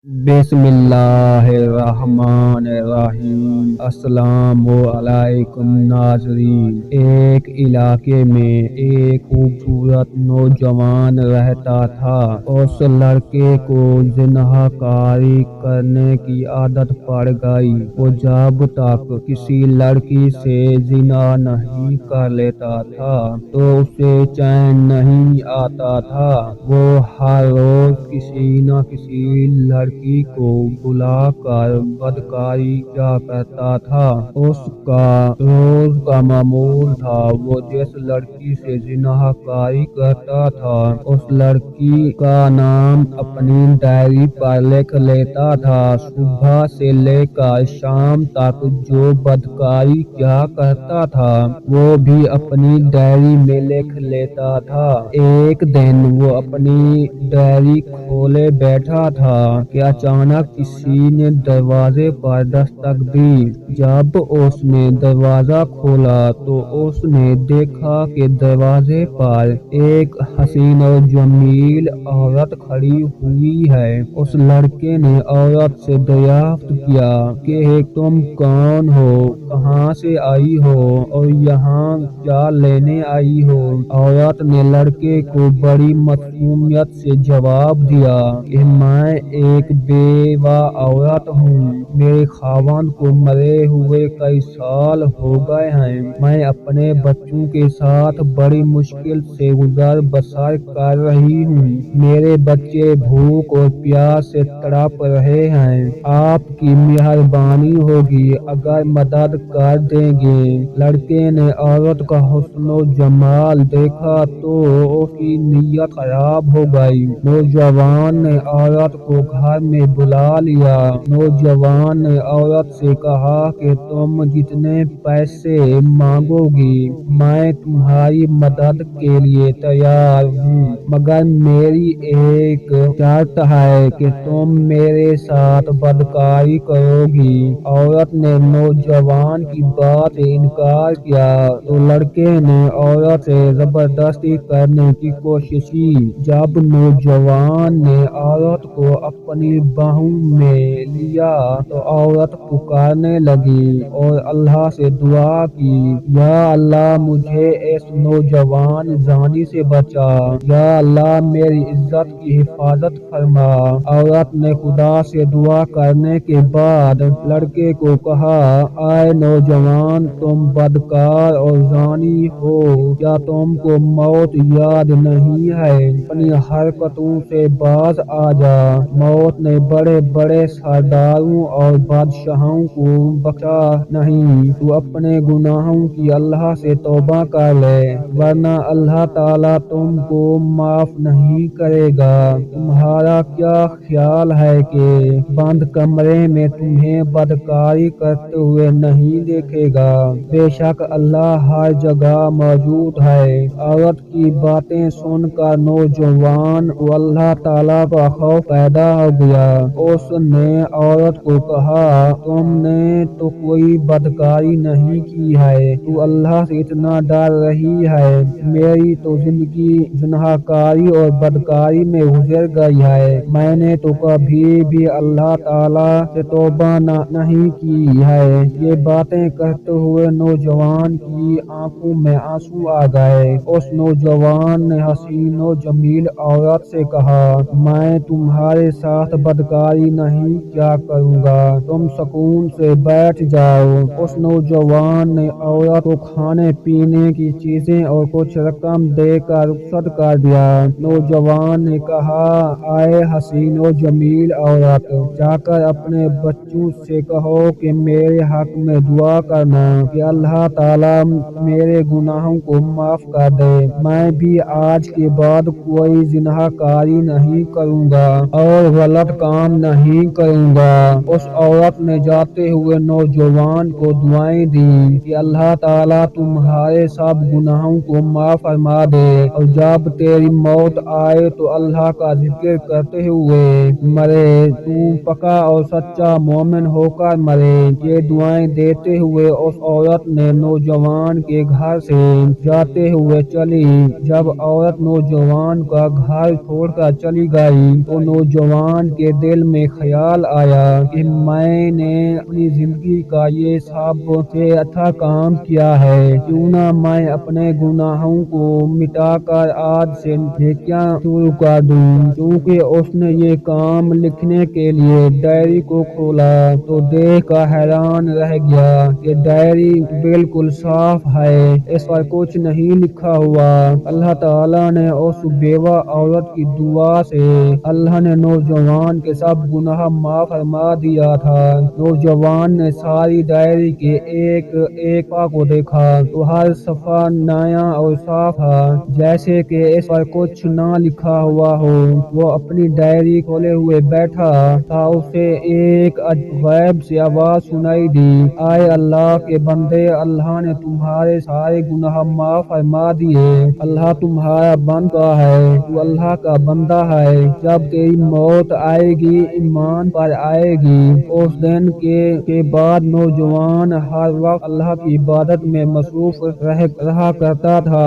बिस्मिल्लाहिर्रहमानिर्रहीम। अस्सलामुअलैकुम नाज़रीन। एक इलाके में एक खूबसूरत नौजवान रहता था। उस लड़के को जिनाहकारी करने की आदत पड़ गई। वो जब तक किसी लड़की से जिना नहीं कर लेता था तो उसे चैन नहीं आता था। वो हर रोज किसी न किसी लड़की को बुलाकर बदकारी क्या करता था। उसका रोज का मामूल था। वो जिस लड़की से जिनाहकारी करता था उस लड़की का नाम अपनी डायरी पर लिख लेता था। सुबह से लेकर शाम तक जो बदकारी क्या करता था वो भी अपनी डायरी में लिख लेता था। एक दिन वो अपनी डायरी खोले बैठा था कि अचानक किसी ने दरवाजे पर दस्तक दी। जब उसने दरवाजा खोला तो उसने देखा कि दरवाजे पर एक हसीन और जमील औरत खड़ी हुई है। उस लड़के ने औरत से दरियाफ्त किया कि तुम कौन हो, कहाँ से आई हो और यहाँ क्या लेने आई हो। औरत ने लड़के को बड़ी मासूमियत से जवाब दिया कि मैं एक बेवा औरत हूँ। मेरे खावंद को मरे हुए कई साल हो गए हैं। मैं अपने बच्चों के साथ बड़ी मुश्किल से गुजर बसर कर रही हूँ। मेरे बच्चे भूख और प्यास से तड़प रहे हैं। आपकी मेहरबानी होगी अगर मदद कर देंगे। लड़के ने औरत का हुस्न जमाल देखा तो उसकी नीयत खराब हो गई। नौजवान ने औरत को घर में बुला लिया। नौजवान ने औरत से कहा कि तुम जितने पैसे मांगोगी मैं तुम्हारी मदद के लिए तैयार हूँ, मगर मेरी एक शर्त है कि तुम मेरे साथ बदकारी करोगी। औरत ने नौजवान की बात से इनकार किया तो लड़के ने औरत से जबरदस्ती करने की कोशिश की। जब नौजवान ने औरत को अपनी बाहों में लिया तो औरत पुकारने लगी और अल्लाह से दुआ की, या अल्लाह मुझे इस नौजवान जानी से बचा। या अल्लाह मेरी इज्जत की हिफाजत फरमा। औरत ने खुदा से दुआ करने के बाद लड़के को कहा, आए नौजवान, तुम बदकार और जानी हो, क्या तुमको मौत याद नहीं है? अपनी हरकतों से बाज आ जा। मौत ने बड़े बड़े सरदारों और बादशाहों को बख्शा नहीं। तू अपने गुनाहों की अल्लाह से तौबा कर ले, वरना अल्लाह ताला तुमको माफ नहीं करेगा। तुम्हारा क्या ख्याल है कि बंद कमरे में तुम्हें बदकारी करते हुए नहीं देखेगा? बेशक अल्लाह हर जगह मौजूद है। औरत की बातें सुनकर नौजवान को अल्लाह ताला का खौफ पैदा हो गया। उसने औरत को कहा, तुमने तो कोई बदकारी नहीं की है, तू अल्लाह से इतना डर रही है। मेरी तो जिंदगी जिनाहकारी और बदकारी में गुजर गई है। मैंने तो कभी भी अल्लाह ताला से तौबा नहीं की है। ये बातें कहते हुए नौजवान की आंखों में आंसू आ गए। उस नौजवान ने हसीन और जमील औरत से कहा, मैं तुम्हारे साथ बदकारी नहीं क्या करूँगा, तुम सुकून से बैठ जाओ। उस नौजवान ने औरत को खाने पीने की चीजें और कुछ रकम देकर रुखसत कर दिया। नौजवान ने कहा, आए हसीन और जमील औरत, जाकर अपने बच्चों से कहो कि मेरे हक में दुआ करना कि अल्लाह ताला मेरे गुनाहों को माफ कर दे। मैं भी आज के बाद कोई जिनाहकारी नहीं करूँगा और गलत काम नहीं करूँगा। उस औरत ने जाते हुए नौजवान को दुआएं दी कि अल्लाह ताला तुम्हारे सब गुनाहों को माफ फरमा दे और जब तेरी मौत आए तो अल्लाह का जिक्र करते हुए मरे, तू पक्का और सच्चा मोमिन होकर मरे। ये दुआएं देते हुए उस औरत ने नौजवान के घर से जाते हुए चली। जब औरत नौजवान का घर छोड़कर चली गई तो नौजवान کے دل میں خیال آیا کہ میں نے اپنی زندگی کا یہ سب سے اچھا کام کیا ہے، کیوں نہ میں اپنے گناہوں کو مٹا کر آج سے نیکیاں شروع کر دوں۔ کیونکہ اس نے یہ کام لکھنے کے لیے ڈائری کو کھولا تو دیکھ کر حیران رہ گیا کہ ڈائری بالکل صاف ہے، اس پر کچھ نہیں لکھا ہوا۔ اللہ تعالیٰ نے اس بیوہ عورت کی دعا سے اللہ نے نوجوان کے سب گناہ معاف فرما دیا تھا۔ نوجوان نے ساری ڈائری کے ایک ایک صفحہ کو دیکھا تو ہر صفحہ نیا اور صاف تھا، جیسے کہ اس پر کچھ نہ لکھا ہوا ہو۔ وہ اپنی ڈائری کھولے ہوئے بیٹھا تھا، اسے ایک غیب سے آواز سنائی دی، اے اللہ کے بندے، اللہ نے تمہارے سارے گناہ معاف فرما دیے۔ اللہ تمہارا بندہ ہے، تو اللہ کا بندہ ہے۔ جب تیری موت آئے گی ایمان پر آئے گی۔ اس دن کے بعد نوجوان ہر وقت اللہ کی عبادت میں مصروف رہا کرتا تھا۔